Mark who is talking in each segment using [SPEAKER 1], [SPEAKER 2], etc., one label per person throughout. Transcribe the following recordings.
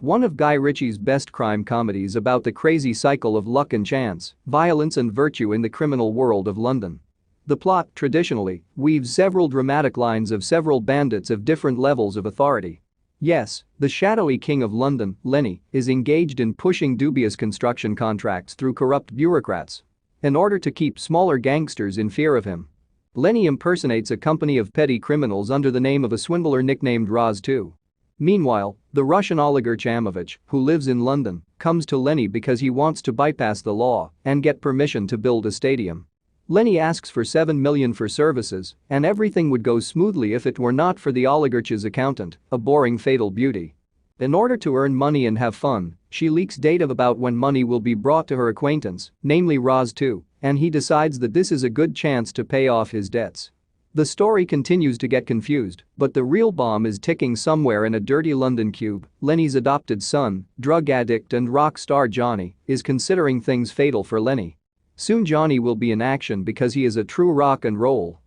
[SPEAKER 1] one of Guy Ritchie's best crime comedies about the crazy cycle of luck and chance, violence and virtue in the criminal world of London. The plot, traditionally, weaves several dramatic lines of several bandits of different levels of authority. Yes, the shadowy king of London, Lenny, is engaged in pushing dubious construction contracts through corrupt bureaucrats in order to keep smaller gangsters in fear of him. Lenny impersonates a company of petty criminals under the name of a swindler nicknamed Roz 2. Meanwhile, the Russian oligarch Amovich, who lives in London, comes to Lenny because he wants to bypass the law and get permission to build a stadium. Lenny asks for $7 million for services, and everything would go smoothly if it were not for the oligarch's accountant, a boring fatal beauty. In order to earn money and have fun, she leaks data about when money will be brought to her acquaintance, namely Roz 2, and he decides that this is a good chance to pay off his debts. The story continues to get confused, but the real bomb is ticking somewhere in a dirty London cube. Lenny's adopted son, drug addict and rock star Johnny, is considering things fatal for Lenny. Soon Johnny will be in action because he is a true rock and roll.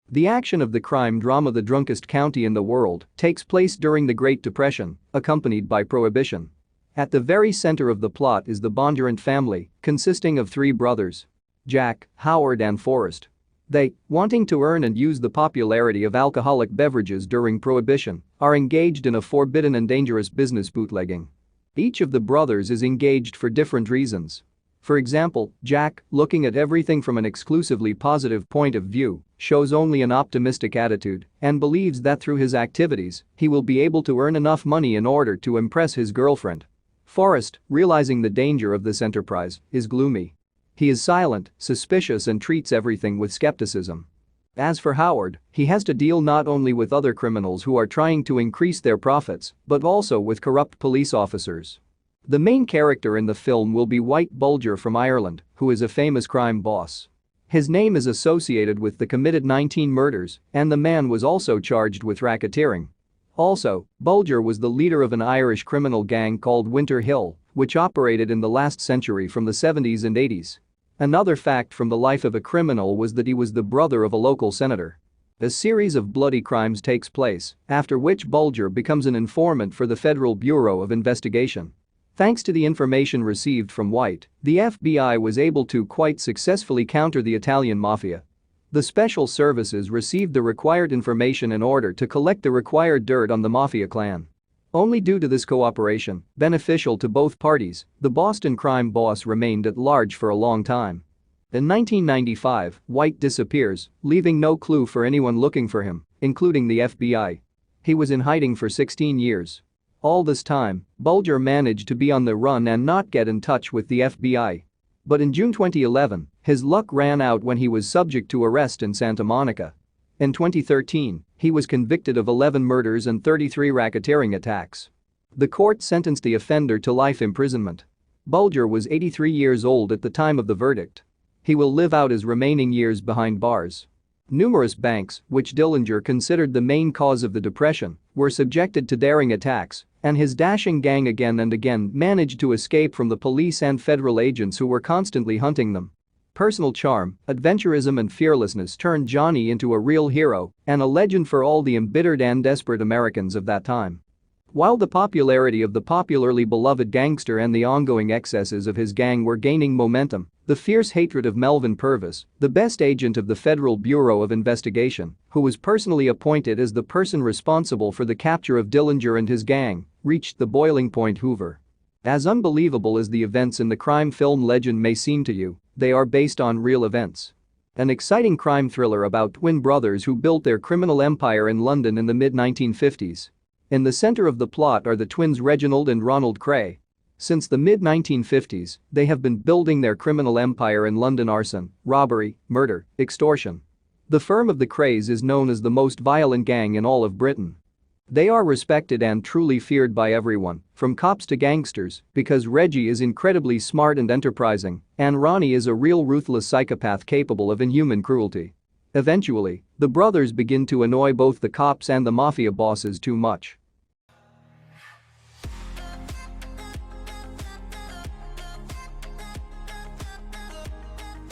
[SPEAKER 1] The action of the crime drama The Drunkest County in the World takes place during the Great Depression, accompanied by Prohibition. At the very center of the plot is the Bondurant family, consisting of three brothers: Jack, Howard and Forrest. They, wanting to earn and use the popularity of alcoholic beverages during Prohibition, are engaged in a forbidden and dangerous business: bootlegging. Each of the brothers is engaged for different reasons. For example, Jack, looking at everything from an exclusively positive point of view, shows only an optimistic attitude and believes that through his activities, he will be able to earn enough money in order to impress his girlfriend. Forrest, realizing the danger of this enterprise, is gloomy. He is silent, suspicious and treats everything with skepticism. As for Howard, he has to deal not only with other criminals who are trying to increase their profits, but also with corrupt police officers. The main character in the film will be White Bulger from Ireland, who is a famous crime boss. His name is associated with the committed 19 murders, and the man was also charged with racketeering. Also, Bulger was the leader of an Irish criminal gang called Winter Hill, which operated in the last century from the 70s and 80s. Another fact from the life of a criminal was that he was the brother of a local senator. A series of bloody crimes takes place, after which Bulger becomes an informant for the Federal Bureau of Investigation. Thanks to the information received from White, the FBI was able to quite successfully counter the Italian mafia. The special services received the required information in order to collect the required dirt on the mafia clan. Only due to this cooperation, beneficial to both parties, the Boston crime boss remained at large for a long time. In 1995, White disappears, leaving no clue for anyone looking for him, including the FBI. He was in hiding for 16 years. All this time, Bulger managed to be on the run and not get in touch with the FBI. But in June 2011, his luck ran out when he was subject to arrest in Santa Monica. In 2013, he was convicted of 11 murders and 33 racketeering attacks. The court sentenced the offender to life imprisonment. Bulger was 83 years old at the time of the verdict. He will live out his remaining years behind bars. Numerous banks, which Dillinger considered the main cause of the Depression, were subjected to daring attacks, and his dashing gang again and again managed to escape from the police and federal agents who were constantly hunting them. Personal charm, adventurism and fearlessness turned Johnny into a real hero and a legend for all the embittered and desperate Americans of that time. While the popularity of the popularly beloved gangster and the ongoing excesses of his gang were gaining momentum, the fierce hatred of Melvin Purvis, the best agent of the Federal Bureau of Investigation, who was personally appointed as the person responsible for the capture of Dillinger and his gang, reached the boiling point. Hoover. As unbelievable as the events in the crime film legend may seem to you, they are based on real events. An exciting crime thriller about twin brothers who built their criminal empire in London in the mid-1950s. In the center of the plot are the twins Reginald and Ronald Cray. Since the mid-1950s, they have been building their criminal empire in London: arson, robbery, murder, extortion. The firm of the Crays is known as the most violent gang in all of Britain. They are respected and truly feared by everyone, from cops to gangsters, because Reggie is incredibly smart and enterprising, and Ronnie is a real ruthless psychopath capable of inhuman cruelty. Eventually, the brothers begin to annoy both the cops and the mafia bosses too much.